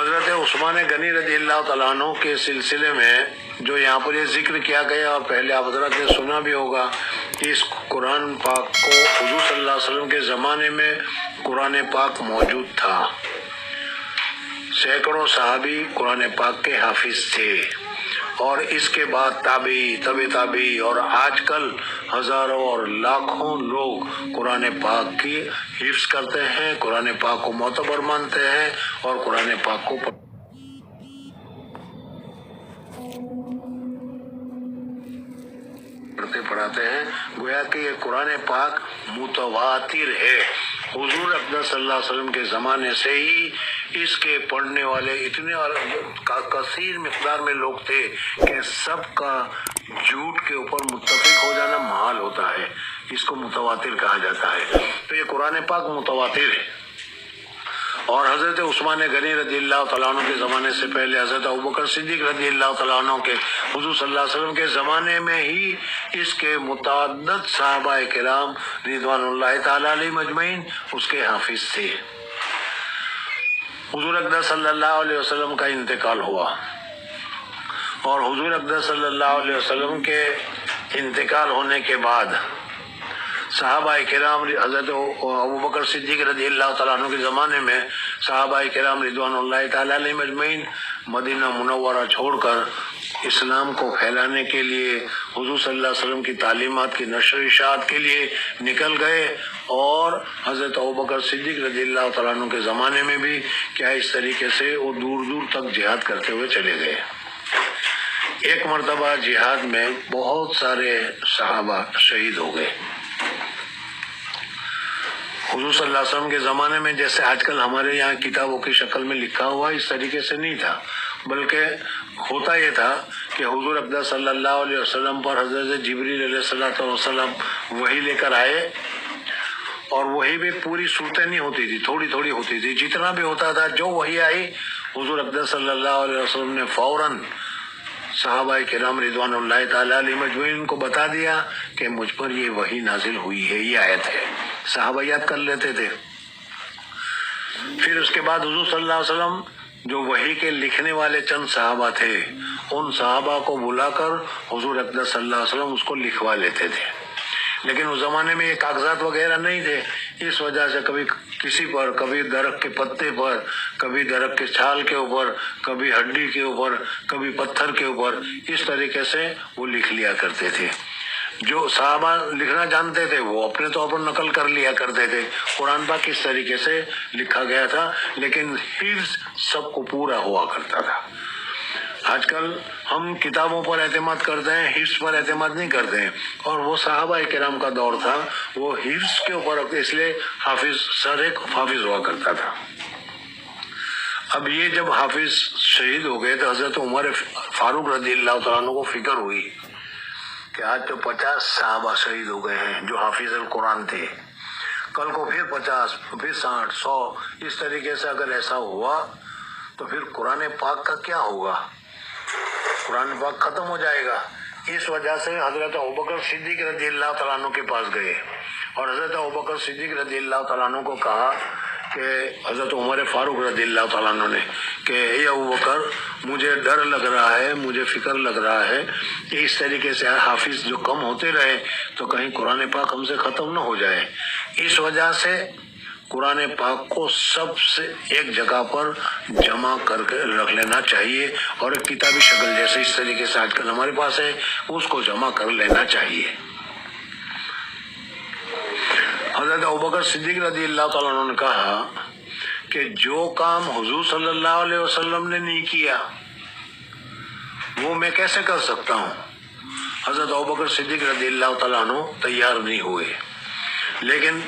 حضرت عثمان غنی رضی اللہ تعالیٰ عنہ کے سلسلے میں جو یہاں پر یہ ذکر کیا گیا، اور پہلے آپ حضرت نے سنا بھی ہوگا کہ اس قرآن پاک کو حضور صلی اللہ علیہ وسلم کے زمانے میں قرآن پاک موجود تھا، سینکڑوں صحابی قرآن پاک کے حافظ تھے، اور اس کے بعد تابعی، تابعی اور آج کل ہزاروں اور لاکھوں لوگ قرآن پاک کی حفظ کرتے ہیں، قرآن پاک کو معتبر مانتے ہیں اور قرآن پاک کو پڑھاتے ہیں۔ گویا کہ یہ قرآن پاک متواتر ہے۔ حضور اقدس صلی اللہ علیہ وسلم کے زمانے سے ہی اس کے پڑھنے والے اتنے کثیر مقدار میں لوگ تھے کہ سب کا جھوٹ کے اوپر متفق ہو جانا محال ہوتا ہے، اس کو متواتر کہا جاتا ہے۔ تو یہ قرآن پاک متواتر ہے، اور حضرت عثمان غنی رضی اللہ تعالیٰ عنہ کے زمانے سے پہلے حضرت ابوبکر صدیق رضی اللہ تعالیٰ عنہ کے حضور صلی اللہ علیہ وسلم کے زمانے میں ہی اس کے متعدد صحابہ کرام رضوان اللہ تعالیٰ علیہم اجمعین اس کے حافظ تھے۔ حضور اقدس صلی اللہ علیہ وسلم کا انتقال ہوا، اور حضور اقدس صلی اللہ علیہ وسلم کے انتقال ہونے کے بعد صحابہ کرام حضرت ابوبکر صدیق رضی اللہ تعالیٰ عنہ کے زمانے میں صحابہ کرام رضوان اللہ تعالیٰ علیہم اجمعین مدینہ منورہ چھوڑ کر اسلام کو پھیلانے کے لیے، حضور صلی اللہ علیہ وسلم کی تعلیمات کی نشر و اشاعت کے لیے نکل گئے، اور حضرت ابوبکر صدیق رضی اللہ تعالیٰ عنہ کے زمانے میں بھی کیا اس طریقے سے وہ دور دور تک جہاد کرتے ہوئے چلے گئے۔ ایک مرتبہ جہاد میں بہت سارے صحابہ شہید ہو گئے۔ حضور صلی اللہ علیہ وسلم کے زمانے میں جیسے آج کل ہمارے یہاں کتابوں کی شکل میں لکھا ہوا اس طریقے سے نہیں تھا، بلکہ ہوتا یہ تھا کہ حضور اقدس صلی اللہ علیہ وسلم پر حضرت جبریل علیہ الصلوۃ والسلام وحی لے کر آئے، اور وحی بھی پوری صورتیں نہیں ہوتی تھی، تھوڑی تھوڑی ہوتی تھی۔ جتنا بھی ہوتا تھا جو وحی آئی حضور اقدس صلی اللہ علیہ وسلم نے فوراً صحابہ کرام رضوان اللہ تعالیٰ علیہم اجمعین کو بتا دیا کہ مجھ پر یہ وحی نازل ہوئی ہے، یہ آیت ہے۔ صحابہ یاد کر لیتے تھے۔ پھر اس کے بعد حضور صلی اللہ علیہ وسلم جو وحی کے لکھنے والے چند صحابہ تھے، ان صحابہ کو بلا کر حضور اقدس صلی اللہ علیہ وسلم اس کو لکھوا لیتے تھے۔ لیکن اس زمانے میں یہ کاغذات وغیرہ نہیں تھے، اس وجہ سے کبھی کسی پر، کبھی درخت کے پتے پر، کبھی درخت کے چھال کے اوپر، کبھی ہڈی کے اوپر، کبھی پتھر کے اوپر، اس طریقے سے وہ لکھ لیا کرتے تھے۔ جو صحابہ لکھنا جانتے تھے وہ اپنے طور پر نقل کر لیا کرتے تھے۔ قرآن پاک اس طریقے سے لکھا گیا تھا، لیکن حفظ سب کو پورا ہوا کرتا تھا۔ آج کل ہم کتابوں پر اعتماد کرتے ہیں، حفظ پر اعتماد نہیں کرتے ہیں، اور وہ صحابہ کرام کا دور تھا، وہ حفظ کے اوپر اس لیے حافظ سر ایک حافظ ہوا کرتا تھا۔ اب یہ جب حافظ شہید ہو گئے تو حضرت عمر فاروق رضی اللہ تعالیٰ عنہ کو فکر ہوئی کہ آج تو 50 صحابہ شہید ہو گئے ہیں جو حافظ القرآن تھے، کل کو پھر 50، پھر 60، 100، اس طریقے سے اگر ایسا ہوا تو پھر قرآن پاک کا کیا ہوگا؟ قرآن پاک ختم ہو جائے گا۔ اس وجہ سے حضرت ابوبکر صدیق رضی اللہ تعالیٰ عنہ کے پاس گئے، اور حضرت ابوبکر صدیق رضی اللہ تعالیٰ عنہ کو کہا کہ حضرت عمر فاروق رضی اللہ تعالیٰ عنہ نے کہ اے ابوبکر، مجھے ڈر لگ رہا ہے، مجھے فکر لگ رہا ہے کہ اس طریقے سے حافظ جو کم ہوتے رہے تو کہیں قرآن پاک ہم سے ختم نہ ہو جائے۔ اس وجہ سے قرآن پاک کو سب سے ایک جگہ پر جمع کر کے رکھ لینا چاہیے، اور ایک کتابی شکل جیسے اس طریقے سے آج کل ہمارے پاس ہے اس کو جمع کر لینا چاہیے۔ حضرت ابوبکر صدیق رضی اللہ تعالیٰ عنہ نے کہا کہ جو کام حضور صلی اللہ علیہ وسلم نے نہیں کیا وہ میں کیسے کر سکتا ہوں؟ حضرت ابوبکر صدیق رضی اللہ تعالیٰ عنہ تیار نہیں ہوئے، لیکن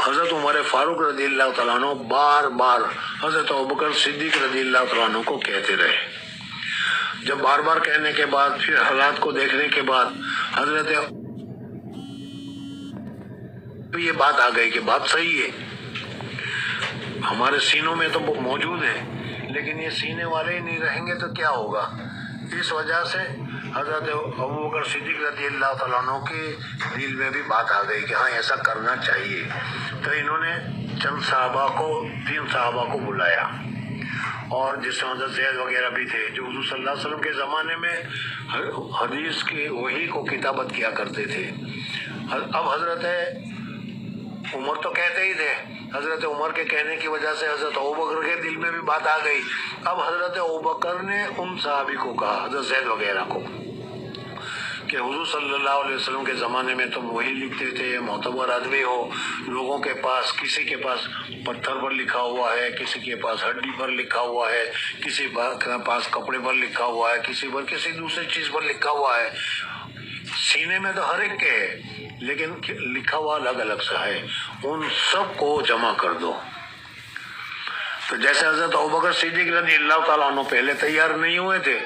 حضرت عمر فاروق رضی اللہ تعالیٰ عنہ بار بار حضرت ابوبکر صدیق رضی اللہ تعالیٰ عنہ کو کہتے رہے۔ جب بار بار کہنے کے بعد، پھر حالات کو دیکھنے کے بعد حضرت یہ بات آ گئی کہ بات صحیح ہے، ہمارے سینوں میں تو موجود ہے، لیکن یہ سینے والے ہی نہیں رہیں گے تو کیا ہوگا؟ اس وجہ سے حضرت ابوبکر صدیق رضی اللہ تعالیٰ عنہ کے دل میں بھی بات آ گئی کہ ہاں ایسا کرنا چاہیے۔ تو انہوں نے چند صحابہ کو، 3 صحابہ کو بلایا، اور جس میں حضرت زید وغیرہ بھی تھے جو حضور صلی اللہ علیہ وسلم کے زمانے میں حدیث کی وحی کو کتابت کیا کرتے تھے۔ اب حضرت عمر تو کہتے ہی تھے، حضرت عمر کے کہنے کی وجہ سے حضرت ابوبکر کے دل میں بھی بات آ گئی۔ اب حضرت ابوبکر نے ان صحابی کو کہا، حضرت زید وغیرہ کو، کہ حضور صلی اللہ علیہ وسلم کے زمانے میں تم وہی لکھتے تھے، معتبر آدمی ہو، لوگوں کے پاس، کسی کے پاس پتھر پر لکھا ہوا ہے، کسی کے پاس ہڈی پر لکھا ہوا ہے، کسی کے پاس کپڑے پر لکھا ہوا ہے، کسی پر کسی دوسری چیز پر لکھا ہوا ہے، سینے میں تو ہر ایک کے ہے لیکن لکھا ہوا الگ الگ سا ہے، ان سب کو جمع کر دو۔ تو جیسے حضرت ابوبکر صدیق رضی اللہ تعالیٰ عنہ پہلے تیار نہیں ہوئے تھے،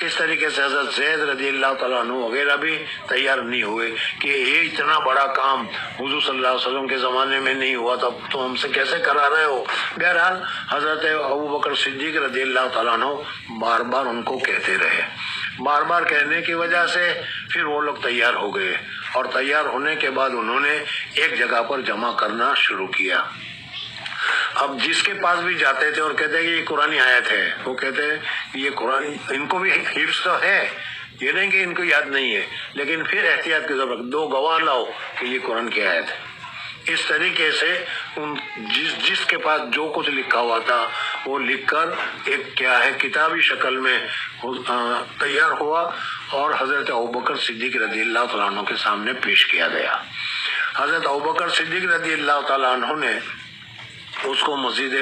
اس طریقے سے حضرت زید رضی اللہ تعالیٰ عنہ وغیرہ بھی تیار نہیں ہوئے کہ یہ اتنا بڑا کام حضور صلی اللہ علیہ وسلم کے زمانے میں نہیں ہوا تھا تو ہم سے کیسے کرا رہے ہو۔ بہرحال حضرت ابوبکر صدیق رضی اللہ تعالیٰ عنہ بار بار ان کو کہتے رہے، بار بار کہنے کی وجہ سے پھر وہ لوگ تیار ہو گئے، اور تیار ہونے کے بعد انہوں نے ایک جگہ پر جمع کرنا شروع کیا۔ اب جس کے پاس بھی جاتے تھے اور کہتے ہیں کہ یہ قرآن آیت ہے، وہ کہتے ہیں یہ قرآن، ان کو بھی حفظ تو ہے، یہ نہیں کہ ان کو یاد نہیں ہے، لیکن پھر احتیاط کی ضرورت، دو گواہ لاؤ کہ یہ قرآن کی آیت ہے۔ اس طریقے سے جس کے پاس جو کچھ لکھا ہوا تھا وہ لکھ کر ایک کیا ہے کتابی شکل میں تیار ہوا اور حضرت ابوبکر صدیق رضی اللہ تعالیٰ عنہ کے سامنے پیش کیا گیا۔ حضرت ابوبکر صدیق رضی اللہ تعالیٰ عنہ نے اس کو مسجد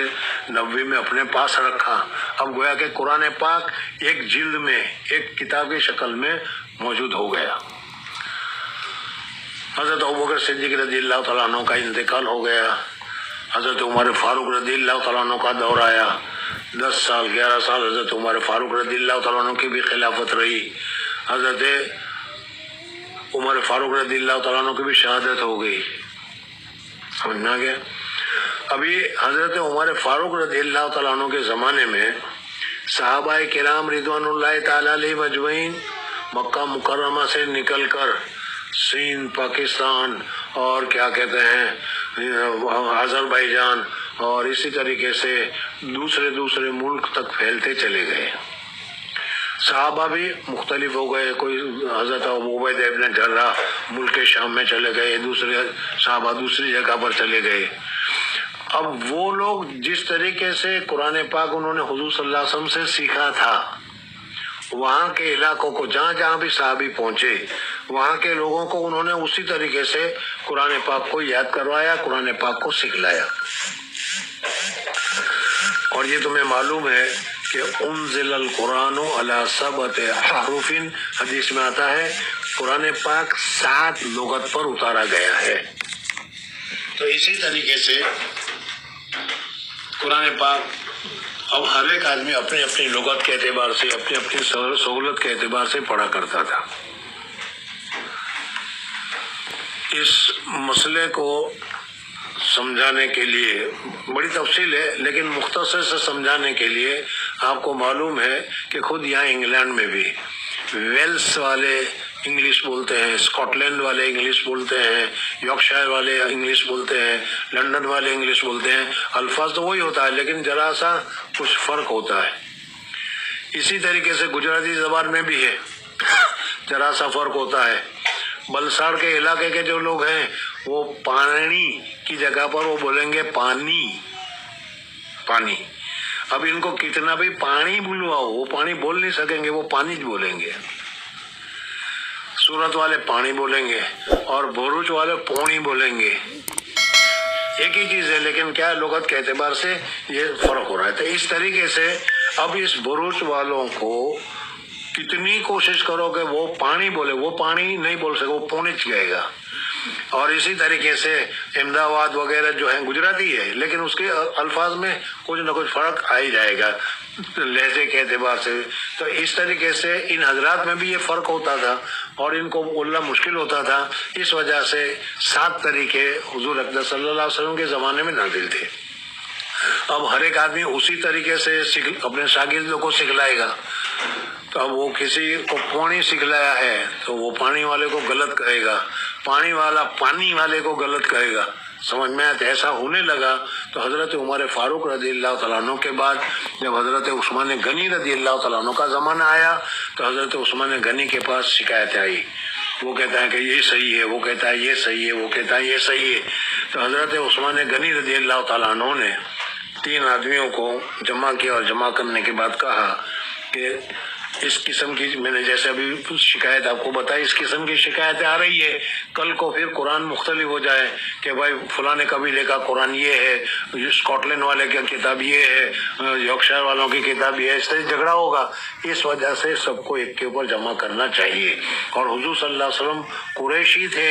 نبوی میں اپنے پاس رکھا۔ اب گویا کہ قرآن پاک ایک جلد میں، ایک کتاب کی شکل میں موجود ہو گیا۔ حضرت ابوبکر صدیق رضی اللہ تعالیٰ عنہ کا انتقال ہو گیا، حضرت عمر فاروق رضی اللہ تعالیٰ عنہ کا دور آیا، 10 سال 11 سال حضرت عمر فاروق رضی اللہ تعالیٰ عنہ کی بھی خلافت رہی، حضرت عمر فاروق رضی اللہ تعالیٰ عنہ کی بھی شہادت ہو گئی، سمجھنا گیا۔ ابھی حضرت عمر فاروق رضی اللہ تعالیٰ عنہ کے زمانے میں صحابہ کرام رضوان اللہ تعالیٰ علیہ مجمعین مکہ مکرمہ سے نکل کر سندھ، پاکستان اور کیا کہتے ہیں آذربائیجان اور اسی طریقے سے دوسرے ملک تک پھیلتے چلے گئے۔ صحابہ بھی مختلف ہو گئے، کوئی حضرت ابو عبیدہ ابن جراح ملک شام میں چلے گئے، دوسرے صحابہ دوسری جگہ پر چلے گئے۔ اب وہ لوگ جس طریقے سے قرآن پاک انہوں نے حضور صلی اللہ علیہ وسلم سے سیکھا تھا، وہاں کے علاقوں کو جہاں جہاں بھی صحابی پہنچے وہاں کے لوگوں کو انہوں نے اسی طریقے سے قرآن پاک کو یاد کروایا، قرآن پاک کو سکھلایا۔ اور یہ تمہیں معلوم ہے کہ انزل القرآن علی 7 احرف، حدیث میں آتا ہے قرآن پاک 7 لغت پر اتارا گیا ہے۔ تو اسی طریقے سے قرآن پاک اب ہر ایک آدمی اپنی اپنی لغت کے اعتبار سے، اپنی اپنی سہولت کے اعتبار سے پڑھا کرتا تھا۔ اس مسئلے کو سمجھانے کے لیے بڑی تفصیل ہے، لیکن مختصر سے سمجھانے کے لیے آپ کو معلوم ہے کہ خود یہاں انگلینڈ میں بھی ویلس والے انگلش بولتے ہیں، اسکاٹ لینڈ والے انگلش بولتے ہیں، یارکشائر والے انگلش بولتے ہیں، لندن والے انگلش بولتے ہیں، الفاظ تو وہی ہوتا ہے لیکن ذرا سا کچھ فرق ہوتا ہے۔ اسی طریقے سے گجراتی زبان میں بھی ہے، ذرا سا فرق ہوتا ہے۔ بلساڑ کے علاقے کے جو لوگ ہیں وہ پانی کی جگہ پر وہ بولیں گے پانی۔ اب ان کو کتنا بھی پانی بلواؤ وہ پانی بول نہیں سکیں گے، وہ پانی بولیں گے۔ سورت والے پانی بولیں گے اور بھروچ والے پونی بولیں گے، ایک ہی چیز ہے لیکن کیا لغت کے اعتبار سے یہ فرق ہو رہا ہے۔ تو اس طریقے سے اب اس بھروچ والوں کو کتنی کوشش کرو کہ وہ پانی بولے، وہ پانی نہیں بول سکے، وہ پونچ جائے گا۔ اور اسی طریقے سے احمدآباد وغیرہ جو ہے گجراتی ہے لیکن اس کے الفاظ میں کچھ نہ کچھ فرق آ ہی جائے گا لہجے کے اعتبار سے۔ تو اس طریقے سے ان حضرات میں بھی یہ فرق ہوتا تھا اور ان کو بولنا مشکل ہوتا تھا، اس وجہ سے 7 طریقے حضور اقدس صلی اللہ علیہ وسلم کے زمانے میں نازل تھے۔ اب ہر ایک آدمی اسی طریقے سے اپنے شاگردوں کو سکھلائے گا۔ تو اب وہ کسی کو پانی سکھلایا ہے تو وہ پانی والے کو غلط کہے گا، پانی والا پانی والے کو غلط کہے گا، سمجھ میں آیا، ایسا ہونے لگا تو حضرت عمر فاروق رضی اللہ تعالیٰ عنہ کے بعد جب حضرت عثمان غنی رضی اللہ تعالیٰ عنہ کا زمانہ آیا تو حضرت عثمان غنی کے پاس شکایتیں آئی، وہ کہتا ہے کہ یہ صحیح ہے، وہ کہتا ہے یہ صحیح ہے، وہ کہتا ہے یہ صحیح ہے۔ تو حضرت عثمان غنی رضی اللہ تعالیٰ عنہ نے 3 آدمیوں کو جمع کیا اور جمع کرنے کے بعد کہا کہ اس قسم کی، میں نے جیسے ابھی شکایت آپ کو بتائی، اس قسم کی شکایتیں آ رہی ہے، کل کو پھر قرآن مختلف ہو جائے کہ بھائی فلاں قبیلے کا قرآن یہ ہے، اسکاٹ لینڈ والے کی کتاب یہ ہے، یارکشائر والوں کی کتاب یہ ہے، اس طرح جھگڑا ہوگا۔ اس وجہ سے سب کو ایک کے اوپر جمع کرنا چاہیے۔ اور حضور صلی اللہ علیہ وسلم قریشی تھے،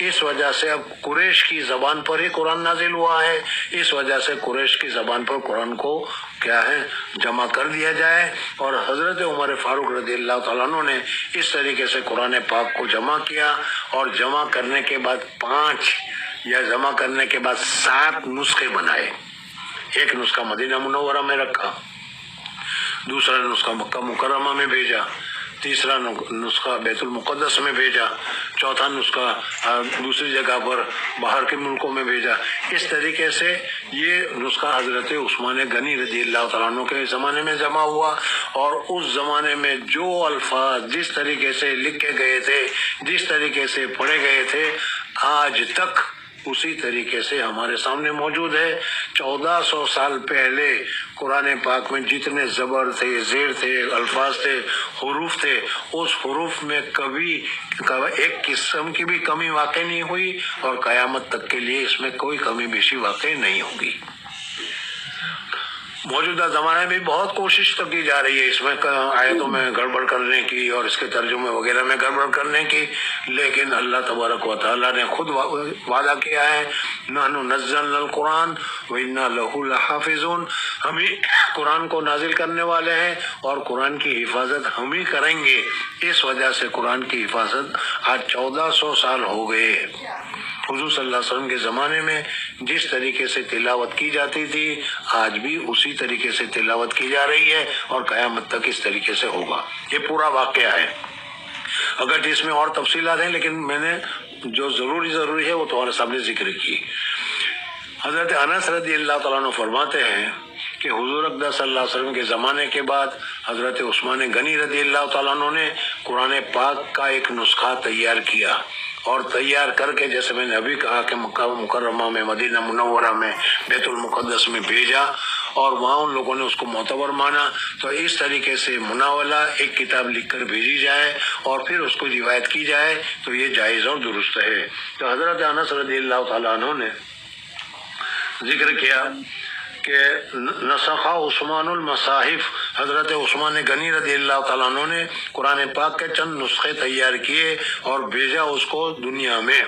اس وجہ سے اب قریش کی زبان پر ہی قرآن نازل ہوا ہے، اس وجہ سے قریش کی زبان پر قرآن کو کیا ہے جمع کر دیا جائے۔ اور حضرت عمر فاروق رضی اللہ تعالیٰ عنہ نے اس طریقے سے قرآن پاک کو جمع کیا، اور جمع کرنے کے بعد 5 یا جمع کرنے کے بعد 7 نسخے بنائے۔ ایک نسخہ مدینہ منورہ میں رکھا، دوسرا نسخہ مکہ مکرمہ میں بھیجا، تیسرا نسخہ بیت المقدس میں بھیجا، چوتھا نسخہ دوسری جگہ پر باہر کے ملکوں میں بھیجا۔ اس طریقے سے یہ نسخہ حضرت عثمان غنی رضی اللہ تعالیٰ عنہ کے زمانے میں جمع ہوا، اور اس زمانے میں جو الفاظ جس طریقے سے لکھے گئے تھے، جس طریقے سے پڑھے گئے تھے، آج تک اسی طریقے سے ہمارے سامنے موجود ہے۔ 1400 سال پہلے قرآن پاک میں جتنے زبر تھے، زیر تھے، الفاظ تھے، حروف تھے، اس حروف میں کبھی ایک قسم کی بھی کمی واقع نہیں ہوئی، اور قیامت تک کے لیے اس میں کوئی کمی بیشی واقع نہیں ہوگی۔ موجودہ زمانے میں بہت کوشش تو کی جا رہی ہے اس میں آیتوں میں گڑبڑ کرنے کی اور اس کے ترجمے وغیرہ میں گڑبڑ کرنے کی، لیکن اللہ تبارک و تعالیٰ نے خود وعدہ کیا ہے، نحن نزلنا القرآن وإنا لہ لحافظون، ہم ہی قرآن کو نازل کرنے والے ہیں اور قرآن کی حفاظت ہم ہی کریں گے۔ اس وجہ سے قرآن کی حفاظت آج 1400 سال ہو گئے۔ حضور صلی اللہ علیہ وسلم کے زمانے میں جس طریقے سے تلاوت کی جاتی تھی، آج بھی اسی طریقے سے تلاوت کی جا رہی ہے، اور قیامت تک اس طریقے سے ہوگا۔ یہ پورا واقعہ ہے، اگر اس میں اور تفصیلات ہیں، لیکن میں نے جو ضروری ہے وہ تمہارے سامنے ذکر کی۔ حضرت انس رضی اللہ تعالیٰ عنہ فرماتے ہیں کہ حضور اقدس صلی اللہ علیہ وسلم کے زمانے کے بعد حضرت عثمان غنی رضی اللہ تعالیٰ عنہ نے قرآن پاک کا ایک نسخہ تیار کیا، اور تیار کر کے جیسے میں نے ابھی کہا کہ مکہ مکرمہ میں، مدینہ منورہ میں، بیت المقدس میں بھیجا، اور وہاں ان لوگوں نے اس کو معتبر مانا۔ تو اس طریقے سے مناولہ ایک کتاب لکھ کر بھیجی جائے اور پھر اس کو روایت کی جائے تو یہ جائز اور درست ہے۔ تو حضرت انس رضی اللہ تعالیٰ عنہ نے ذکر کیا کہ نسخ عثمان المصاحف، حضرت عثمان غنی رضی اللہ تعالیٰ عنہ نے قرآن پاک کے چند نسخے تیار کیے اور بھیجا اس کو دنیا میں۔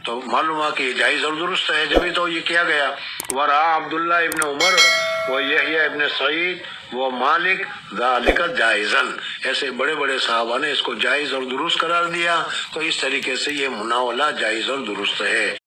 تو معلوم ہوا کہ یہ جائز اور درست ہے، جبھی تو یہ کیا گیا۔ ورا عبداللہ ابن عمر و یحییٰ ابن سعید و مالک ذالک جائزن، ایسے بڑے بڑے صحابہ نے اس کو جائز اور درست قرار دیا۔ تو اس طریقے سے یہ مناولہ جائز اور درست ہے۔